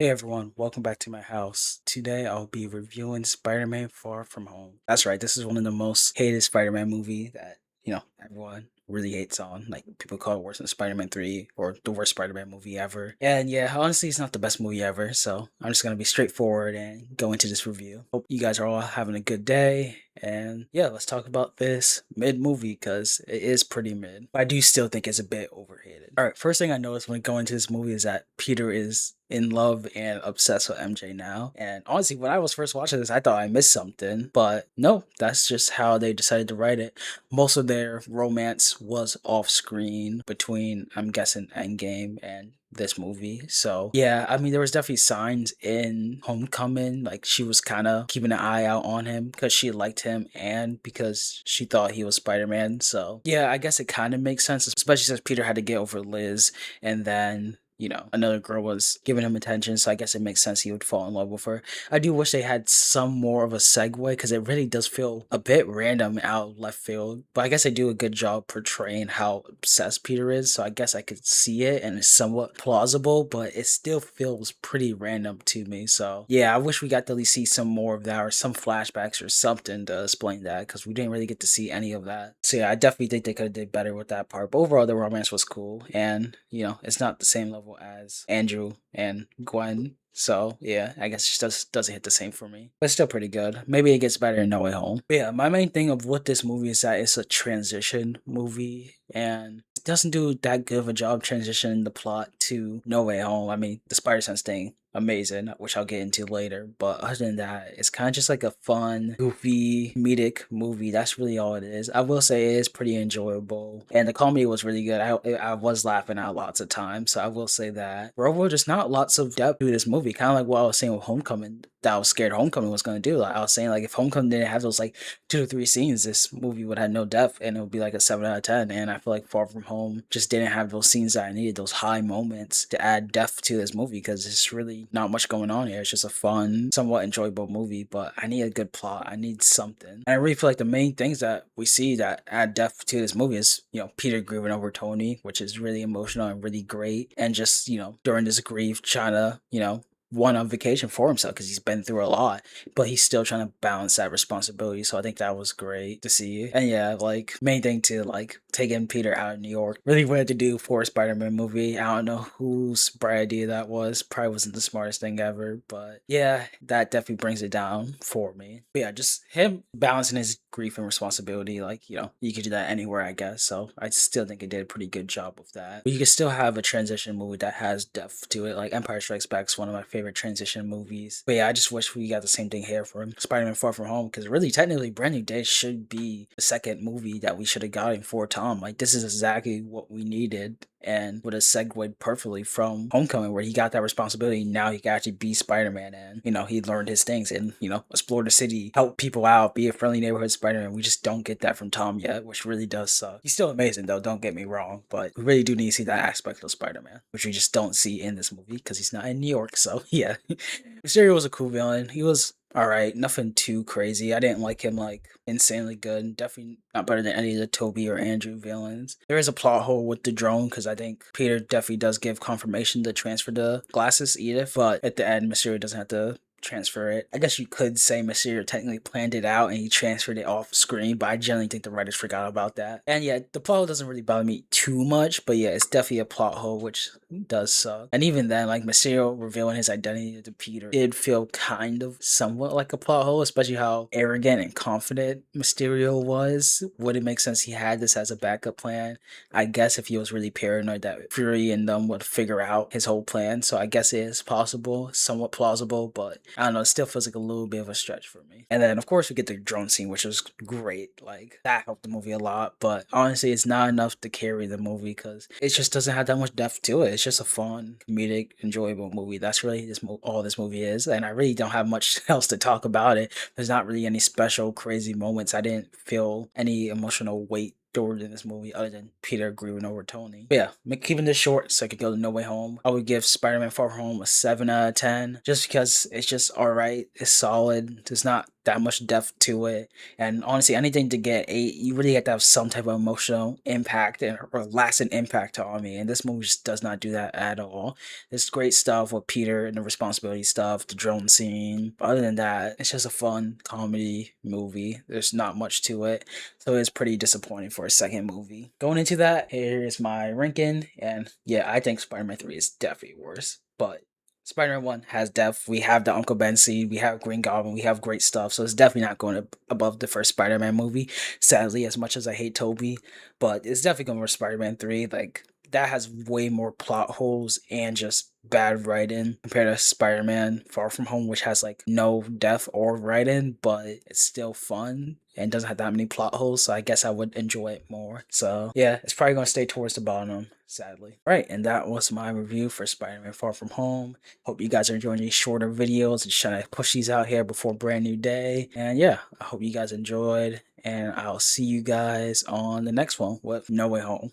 Hey everyone, welcome back to my house. Today I'll be reviewing Spider-Man Far From Home. That's right, this is one of the most hated Spider-Man movie that, everyone really hates on. Like people call it worse than Spider-Man 3 or the worst Spider-Man movie ever. And yeah, honestly it's not the best movie ever, so I'm just gonna be straightforward and go into this review. Hope you guys are all having a good day. And yeah, let's talk about this mid movie because it is pretty mid. But I do still think it's a bit overhated. Alright, first thing I noticed when going into this movie is that Peter is in love and obsessed with MJ now. And honestly, when I was first watching this, I thought I missed something. But no, that's just how they decided to write it. Most of their romance was off screen between, I'm guessing, Endgame and this movie. So yeah, I mean there was definitely signs in Homecoming, like she was kind of keeping an eye out on him because she liked him and because she thought he was Spider-Man. So yeah, I guess it kind of makes sense, especially since Peter had to get over Liz and then another girl was giving him attention, so I guess it makes sense he would fall in love with her. I do wish they had some more of a segue because it really does feel a bit random out of left field. But I guess they do a good job portraying how obsessed Peter is, so I guess I could see it and it's somewhat plausible, but it still feels pretty random to me. So yeah, I wish we got to at least see some more of that or some flashbacks or something to explain that because we didn't really get to see any of that. So yeah, I definitely think they could have did better with that part. But overall, the romance was cool, and it's not the same level as Andrew and Gwen. So yeah, I guess it just doesn't hit the same for me. But it's still pretty good. Maybe it gets better in No Way Home. But yeah, my main thing of what this movie is that it's a transition movie and it doesn't do that good of a job transitioning the plot to No Way Home. I mean, the Spider Sense thing, amazing, which I'll get into later. But other than that, it's kind of just like a fun, goofy, comedic movie. That's really all it is. I will say it is pretty enjoyable, and the comedy was really good. I was laughing out lots of times, so I will say that. But overall, just not lots of depth to this movie. Kind of like what I was saying with Homecoming. That I was scared Homecoming was gonna do. Like I was saying, like if Homecoming didn't have those like 2 to 3 scenes, this movie would have no depth, and it would be like a 7 out of 10. And I feel like Far From Home just didn't have those scenes that I needed, those high moments to add depth to this movie because it's really not much going on here. It's just a fun, somewhat enjoyable movie, but I need a good plot. I need something. And I really feel like the main things that we see that add depth to this movie is, Peter grieving over Tony, which is really emotional and really great. And just, during this grief, trying to, one on vacation for himself because he's been through a lot, but he's still trying to balance that responsibility. So I think that was great to see. And yeah, like main thing to like taking Peter out of New York. Really wanted to do for a Spider-Man movie. I don't know whose bright idea that was. Probably wasn't the smartest thing ever, but yeah, that definitely brings it down for me. But yeah, just him balancing his grief and responsibility. Like, you could do that anywhere, I guess. So I still think it did a pretty good job with that. But you can still have a transition movie that has depth to it. Like Empire Strikes Back is one of my favorite transition movies. But yeah, I just wish we got the same thing here for Spider-Man Far From Home because really, technically, Brand New Day should be the second movie that we should have gotten for Tom. Like this is exactly what we needed and would have segued perfectly from Homecoming, where he got that responsibility. Now he can actually be Spider-Man, and he learned his things and explore the city, help people out, be a friendly neighborhood Spider-Man. We just don't get that from Tom yet, which really does suck. He's still amazing though, don't get me wrong, but we really do need to see that aspect of Spider-Man, which we just don't see in this movie because he's not in New York. So yeah, Mysterio was a cool villain. He was all right, nothing too crazy. I didn't like him like insanely good. Definitely not better than any of the Toby or Andrew villains. There is a plot hole with the drone because I think Peter definitely does give confirmation to transfer the glasses Edith, but at the end, Mysterio doesn't have to transfer it. I guess you could say Mysterio technically planned it out and he transferred it off screen, but I generally think the writers forgot about that. And yeah, the plot hole doesn't really bother me too much, but yeah, it's definitely a plot hole, which does suck. And even then, like Mysterio revealing his identity to Peter did feel kind of somewhat like a plot hole, especially how arrogant and confident Mysterio was. Would it make sense he had this as a backup plan? I guess if he was really paranoid that Fury and them would figure out his whole plan. So I guess it is possible, somewhat plausible, but I don't know, it still feels like a little bit of a stretch for me. And then of course we get the drone scene, which was great. Like that helped the movie a lot, but honestly it's not enough to carry the movie because it just doesn't have that much depth to it. It's just a fun, comedic, enjoyable movie. That's really all this movie is, and I really don't have much else to talk about it. There's not really any special crazy moments. I didn't feel any emotional weight stored in this movie other than Peter grieving over Tony. But yeah, keeping this short so I could go to No Way Home. I would give Spider-Man Far From Home a 7 out of 10 just because it's just alright. It's solid. It's not that much depth to it. And honestly, anything to get eight, you really have to have some type of emotional impact and or lasting impact on me. And this movie just does not do that at all. There's great stuff with Peter and the responsibility stuff, the drone scene. But other than that, it's just a fun comedy movie. There's not much to it. So it's pretty disappointing for a second movie. Going into that, here's my ranking. And yeah, I think Spider Man 3 is definitely worse. But Spider-Man 1 has depth. We have the Uncle Ben scene. We have Green Goblin. We have great stuff. So it's definitely not going above the first Spider-Man movie. Sadly, as much as I hate Toby, but it's definitely going over Spider-Man 3. Like, that has way more plot holes and just bad writing compared to Spider-Man Far From Home, which has like no depth or writing, but it's still fun and doesn't have that many plot holes. So I guess I would enjoy it more. So yeah, it's probably gonna stay towards the bottom, sadly. Right, and that was my review for Spider-Man Far From Home. Hope you guys are enjoying these shorter videos and trying to push these out here before a brand new day. And yeah, I hope you guys enjoyed. And I'll see you guys on the next one with No Way Home.